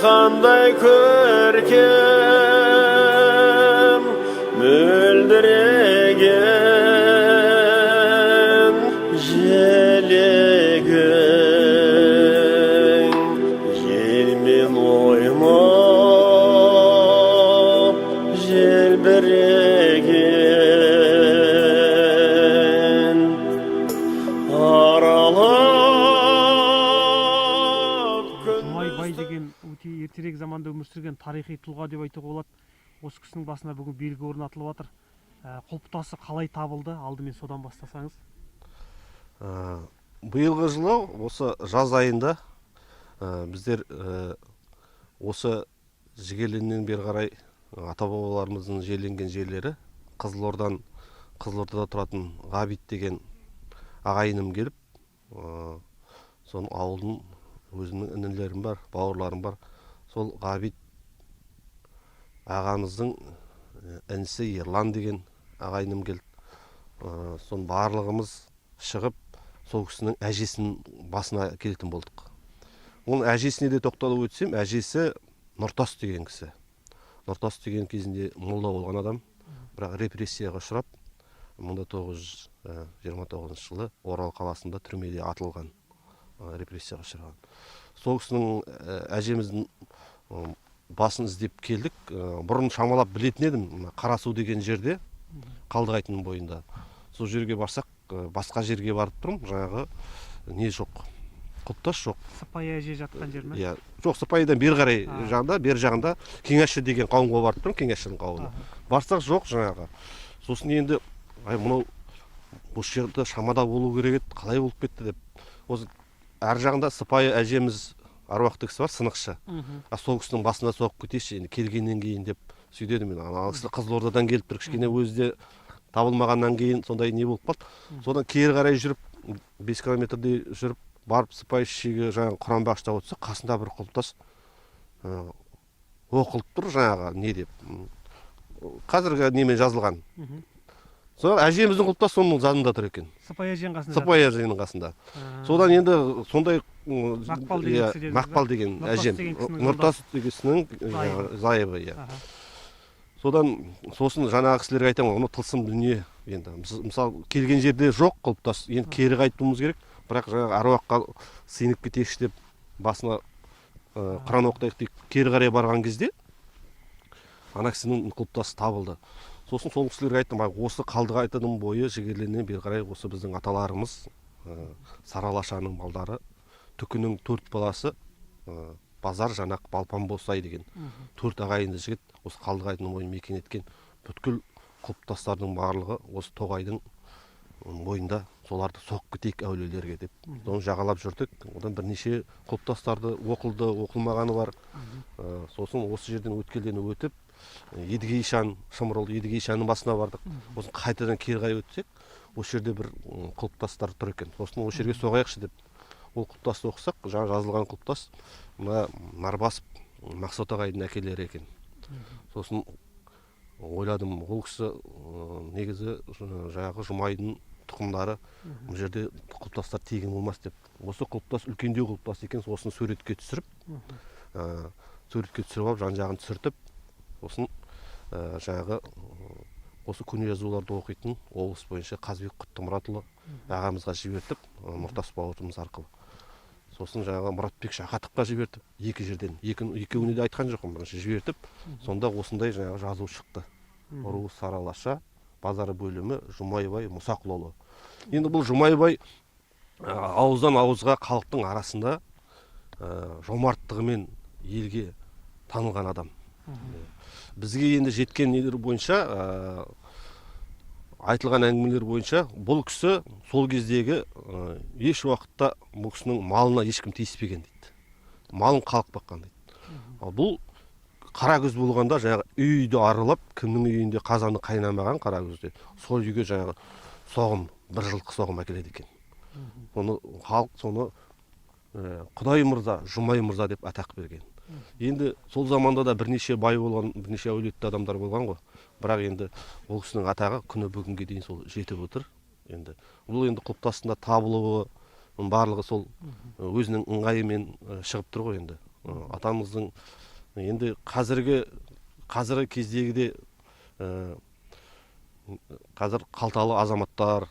қандай көркем мөлдіреген желегің желмен ойнап желбіреген аралап Жұмай бай деген өте ертерек заманда өмір сүрген тарихи тұлға деп айтуға болады. Осы кісінің басына бүгін белгі орнатылып жатыр. Құлпытасы қалай табылды? Алдымен содан бастасаңыз. Биылғы жылы осы жаз айында біздер осы жігерленнен бері қарай ата-бабаларымыздың жерленген жерлері Қызылордада тұратын Ғабит деген ағайыным келіп, соның ауылдың өзімнің інілерім бар, бауырларым бар. Сол Ғабит ағамыздың інісі Ерлан деген ағайыным келді. Соның барлығымыз шығып, сол кісінің әжесінің басына келетін болдық. Оның әжесіне де тоқталып өтсем, әжесі Нұртас деген кісі. Нұртас деген кезінде молда болған адам, бірақ репрессияға ұшырап, 1929 жылы Орал қаласында түрмеде атылған, репрессияға ұшыраған. Сол кісінің әжеміздің басын іздеп келдік. Бұрын шамалап білетін едім, Қарасу деген жерде, Қалдығайтының бойында. Сол жерге барсақ, басқа жерге барып тұрмын, жаңағы не жоқ, құлпытас жоқ. Сыпайы әже жатқан жер ме? Жоқ, Сыпайыдан бері қарай жағында, бер жағында Кеңесші деген қауымға барып тұрмын, Кеңесшінің қауымына. Барсақ жоқ жаңағы. Сосын енді, мынау осы жерде шамада болу керек еді, қалай болып кетті деп. Осы әр жағында Сыпайы әжеміз аруақты кісі бар, сынықшы. Сол кісінің басына соғып кетейші, енді келгеннен кейін деп сөйдеді мен. Қызылордадан келіп бір кішкене өзі табылмағаннан кейін сондай не болып қалды. Содан кері қарай жүріп, 5 километрдей жүріп, барып Сыпайы шешеге жаңағы Құран бағыштап отырса, қасында бір құлпытас оқылып тұр жаңағы не деп. Қазіргі немен жазылған. Содан әжеміздің құлпытасы соның жанында тұр екен. Сыпайы әженің қасында. Сыпайы әженің қасында. Содан енді сондай Мақпал деген әжем, Нұртас деген кісінің зайыбы. Сосын жаңағы кісілерге айтамын, оны тылсым дүние. Енді мысалы келген жерде жоқ құлпытас, енді кері қайтуымыз керек. Бірақ жаңағы аруаққа сыйынып кетейікші деп басына Құран оқытайық деп кері қарай барған кезде ана кісінің құлпытасы табылды. Сосын сол кісілерге айттым, осы Қалдығайтының бойы жігерленнен бері қарай осы біздің аталарымыз, Саралашаның балдары, Түкінің 4 баласы, Базар, Жанақ, Балпан Босай деген 4 ағайынды жігіт осы Қалдығайтының бойын мекен еткен. Бүткіл құлпытастардың барлығы осы Тоғайдың бойында, соларды соғып кетейік әулиелерге деп. Соны жағалап жүрдік. Одан бірнеше құлпытастарды оқылды, оқылмағаны бар. Сосын осы жерден өткелден өтіп, Едіге Ишан, Шымырыл Едіге Ишанның басына бардық. Сосын қайтадан кері қарай өтсек, осы жерде бір құлпытастар тұр екен. Сосын осы жерге соғайықшы деп. Ол құлпытасты оқысақ, жаңа жазылған құлпытас, мына Нарбасов Мақсат ағайдың әкелері екен. Сосын ойладым, ол кісі негізі жаңағы Жұмайдың тұқымдары бұл жерде құлпытастар тегін болмас деп. Осы құлпытас үлкендеу құлпытас екен, сосын суретке түсіріп алып, жан-жағын түсіртіп, сосын жаңағы осы көне жазуларды оқитын облыс бойынша Қазбек Құттымұратұлы ағамызға жібертіп, Нұртас бауырымыз арқылы. Сосын жаңағы Мұратбек Шақатыққа жібертіп, екі жерден, екеуіне де айтқан жоқпын, бірінші жібертіп, сонда осындай жаңағы жазу шықты. Ру Саралаша, Базары бөлімі, Жұмайбай Мұсақұлы. Енді бұл Жұмайбай ауыздан ауызға халықтың арасында жомарттығымен елге танылған адам. Бізге енді жеткен нелер бойынша, айтылған әңгімелер бойынша, бұл кісі сол кездегі еш уақытта бұл кісінің малына ешкім тиіспеген дейді. Малын халық баққан дейді. Бұл қара күз болғанда жаңағы үйді арылап, кімнің үйінде қазаны қайнамаған қара күзде, сол үйге жаңағы соғым, бір жылқы соғым әкеледі екен. Халық соны Құдай мырза, Жұмай мырза деп атақ берген. Енді сол заманда да бірнеше бай болған, бірнеше әулетті адамдар болған ғой. Бірақ енді ол кісінің атағы күні бүгінге дейін сол жетіп отыр. Енді бұл енді құлпытасында табылуы барлығы сол өзінің ыңғайымен шығып тұр ғой енді. Атамыздың енді қазіргі кездегіде қазір қалталы азаматтар,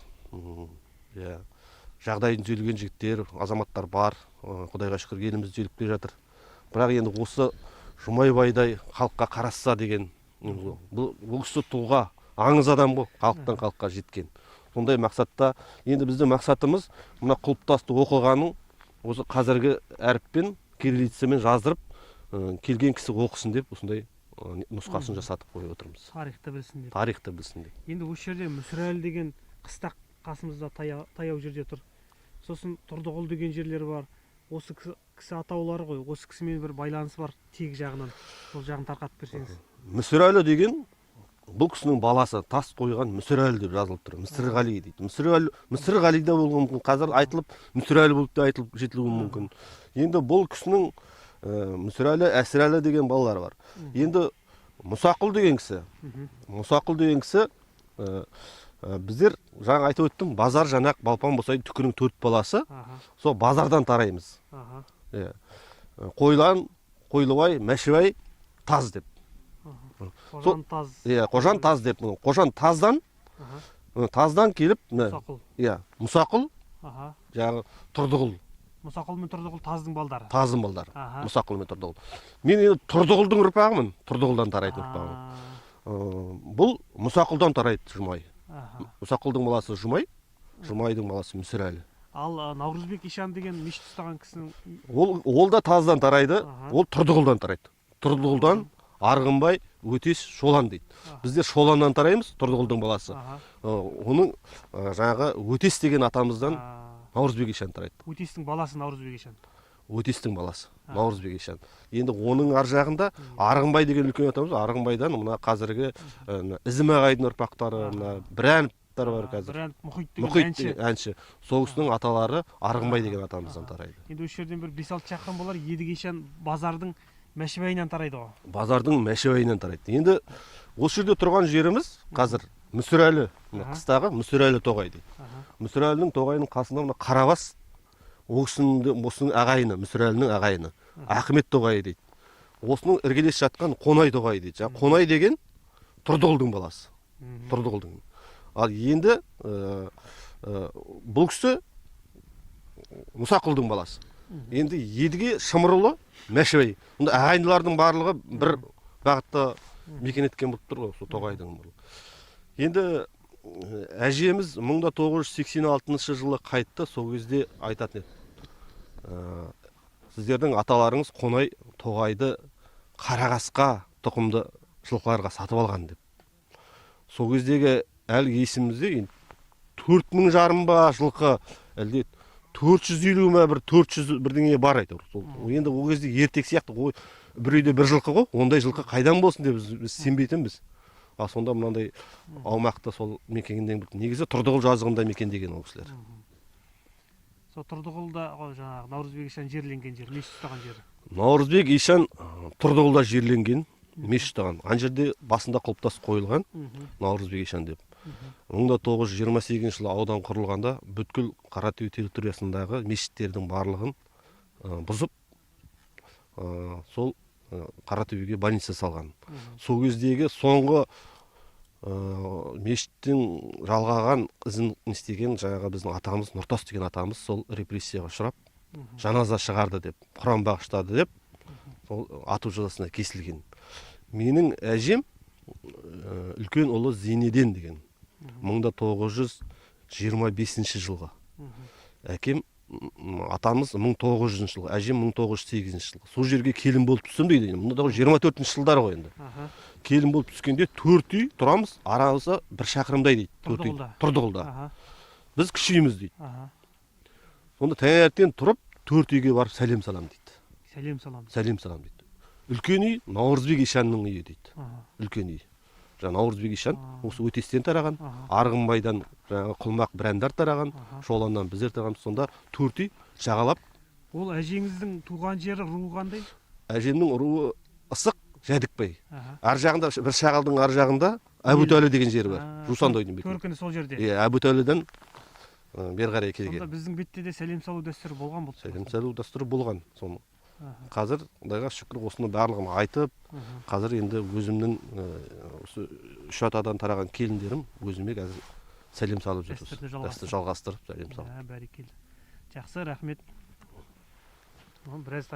жағдайын түзелген жігіттер, азаматтар бар. Құдайға шүкір еліміз түзеліп келе жатыр. Бірақ енді осы Жұмайбайдай халыққа қарасса деген, бұл кісі тұлға, аңыз адам ғой, халықтан халыққа жеткен. Сондай мақсатта енді біздің мақсатымыз мына құлпытасты оқығанын осы қазіргі әріппен, кириллицамен жаздырып, келген кісі оқысын деп осындай нұсқасын жасатып қойып отырмыз. Тарихты білсін деп. Тарихты білсін деп. Енді осы жерде Мүсірәлі деген қыстақ қасымызда таяу жерде тұр. Сосын Тұрдығұл деген жерлер бар. Осы кісі атаулары ғой. Осы кісімен бір байланысы бар тегі жағынан. Сол жағын тарқатып берсеңіз. Мүсірәлі деген бұл кісінің баласы, тас қойған Мүсірәлі деп жазылып тұр. Мүсірғали дейді. Мүсірғали да болуы мүмкін. Қазір айтылып Мүсірәлі болып та айтылып жетілуі мүмкін. Енді бұл кісінің Мүсірәлі, Әсірәлі деген балалары бар. Енді Мұсақұл деген кісі, біздер жаңа айтып өттім, Базар, Жанақ, Балпан, Босай, Түкінің 4 баласы. Сол базардан тараймыз. Қойлан, Қойлыбай, Мәшібай, Таз деп. Қожан Таз. Қожан Таз деп. Қожан Таздан келіп, Мұсақұл, жаңағы Тұрдығұл. Мұсақұл мен Тұрдығұл Таздың балдары. Таздың балдары. Мұсақұл мен Тұрдығұл. Мен енді Тұрдығұлдың ұрпағымын. Тұрдығұлдан тарайтын ұрпағым. Бұл Мұсақұлдан тарайды Жұмай. Мұсақұлдың баласы Жұмай, Жұмайдың баласы Мүсірәлі. Ал Наурызбек Ишан деген мешіт ұстаған кісінің... Ол да Таздан тарайды, ол Тұрдығұлдан тарайды. Тұрдығұлдан Арғынбай, Өтес, Шолан дейді. Біздер Шоланнан тараймыз, Тұрдығұлдың баласы. Оның жаңағы Өтес деген атамыздан Наурызбек Ишан тарайды. Өтестің баласы Наурызбек Ишан. Өтестің баласы Наурызбек Ишан. Енді оның ар жағында Арғынбай деген үлкен атамыз, Арғынбайдан мына қазіргі Ізім ағайдың ұрпақтары, мына Бірәновтар бар қазір. Мұхит деген әнші. Сол кісінің аталары Арғынбай деген атамыздан тарайды. Енді осы жерден бір 5-6 шақырым болар, Едіге Ишан базардың Мәшібайынан тарайды ғой. Базардың Мәшібайынан тарайды. Енді осы жерде тұрған жеріміз қазір Мүсірәлі, қыстағы Мүсірәлі тоғай дейді. Мүсірәлінің тоғайының қасында мына Қарабас, осының ағайыны, Мүсірәлінің ағайыны, Ахмет тоғайы дейді. Осының іргелес жатқан Қонай тоғайы дейді. Қонай деген Тұрдығұлдың баласы. Тұрдығұлдың. Ал енді бұл кісі Мұсақұлдың баласы. Енді Едіге Шымырұлы Мәшібай. Мұнда ағайындылардың барлығы бір бағытта мекен еткен болып тұр ғой, сол тоғайдың. Енді әжеміз 1986 жылы қайтты, сол кезде айтатын еді. Сіздердің аталарыңыз Қонай тоғайды Қарағасқа тұқымды жылқыларға сатып алған деп. Сол кездегі әлі есімізде 4,5 мың ба жылқы, әлде 450 ма 400 бірдеңе бар айтыр. Енді ол кезде ертек сияқты, бір үйде бір жылқы ғой, ондай жылқы қайдан болсын деп біз сенбейтінбіз. Ал сонда мынандай аумақты сол мекендеген негізі Тұрдығұл жазығында мекендеген ол кісілер. Сол Тұрдығұлда жаңағы Наурызбек Ишан жерленген жер, мешіт ұстаған жері. Наурызбек Ишан Тұрдығұлда жерленген, мешіт ұстаған. Ан жерде басында құлпытас қойылған Наурызбек Ишан деп. 1928 жылы аудан құрылғанда бүткіл Қаратөбе территориясындағы мешіттердің барлығын бұзып, сол Қаратөбеге больница салған. Сол кездегі соңғы мешіттің жалғаған ізін істеген жаңағы біздің атамыз, Нұртас деген атамыз сол репрессияға ұшырап, жаназа шығарды деп, Құран бағыштады деп, сол ату жазасына кесілген. Менің әжем үлкен ұлы Зейнеден деген 1925 жылғы. Әкем атамыз 1900 жылғы, әжем 1908 жылғы. Сол жерге келін болып түстім дейді. Мұнда 24 жылдар ғой енді. Келін болып түскенде 4 үй тұрамыз, арамызда 1 шақырымдай дейді. Тұрдығұлда. Біз кішіміз дейді. Сонда таңертең тұрып 4 үйге барып сәлем салам дейді. Сәлем салам дейді. Үлкен үй Наурызбек Ишанның үйі дейді. Үлкен үй. Наурызбек Ишан осы Өтестен тараған, Арғынбайдан Құлмақ Бірәндар тараған, Шоланнан біздер тарағанбыз. Сонда 4 үй жағалап. Ол әжеңіздің туған жері руы қандай? Әжемнің руы Ысық, Жәдікбай. Ар жағында, бір шағалдың ар жағында Әбутәлі деген жері бар. Жусандойдың бетінде. Көркіні сол жерде. Әбутәліден бері қарай келген. Сонда біздің бетте де сәлем салу дәстүрі болған бұл. Сәлем салу дәстүрі болған. Соны қазір құдайға шүкір осының барлығын айтып, қазір енді өзімнің осы үш атадан тараған келіндерім өзіме қазір сәлем салып жүр. Дәстүрді жалғастырып сәлем салып. Бәрекелді. Жақсы, рахмет. Біраз